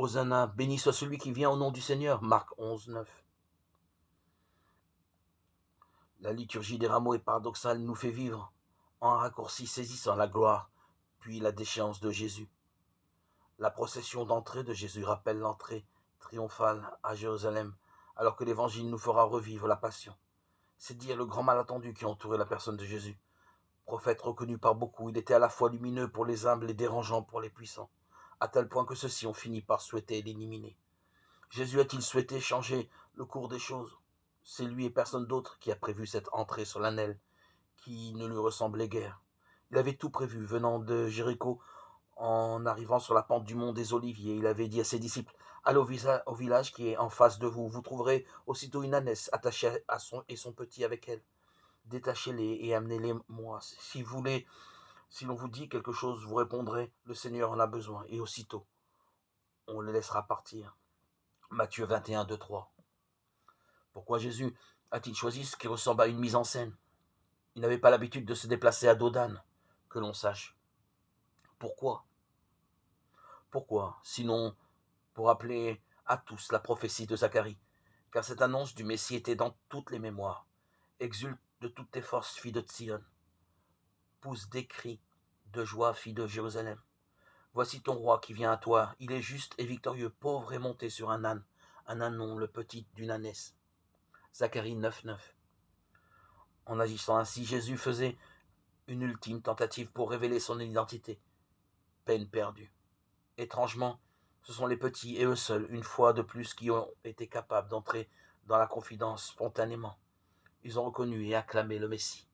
Hosanna, béni soit celui qui vient au nom du Seigneur. Marc 11, 9. La liturgie des rameaux est paradoxale, nous fait vivre en un raccourci saisissant la gloire, puis la déchéance de Jésus. La procession d'entrée de Jésus rappelle l'entrée triomphale à Jérusalem, alors que l'Évangile nous fera revivre la passion. C'est dire le grand malentendu qui entourait la personne de Jésus. Prophète reconnu par beaucoup, il était à la fois lumineux pour les humbles et dérangeant pour les puissants, à tel point que ceux-ci ont fini par souhaiter l'éliminer. Jésus a-t-il souhaité changer le cours des choses? C'est lui et personne d'autre qui a prévu cette entrée solennelle qui ne lui ressemblait guère. Il avait tout prévu, venant de Jéricho, en arrivant sur la pente du mont des Oliviers. Il avait dit à ses disciples: allez au village qui est en face de vous. Vous trouverez aussitôt une ânesse attachée à son petit avec elle. Détachez-les et amenez-les moi. Si l'on vous dit quelque chose, vous répondrez: le Seigneur en a besoin. Et aussitôt, on les laissera partir. Matthieu 21, 2, 3. Pourquoi Jésus a-t-il choisi ce qui ressemble à une mise en scène? Il n'avait pas l'habitude de se déplacer à dos d'âne, que l'on sache. Pourquoi? Sinon pour rappeler à tous la prophétie de Zacharie, car cette annonce du Messie était dans toutes les mémoires. Exulte de toutes tes forces, fille de Sion. Pousse des cris de joie, fille de Jérusalem. Voici ton roi qui vient à toi. Il est juste et victorieux, pauvre et monté sur un ânon, le petit d'une ânesse. Zacharie 9, 9. En agissant ainsi, Jésus faisait une ultime tentative pour révéler son identité. Peine perdue. Étrangement, ce sont les petits et eux seuls, une fois de plus, qui ont été capables d'entrer dans la confidence spontanément. Ils ont reconnu et acclamé le Messie.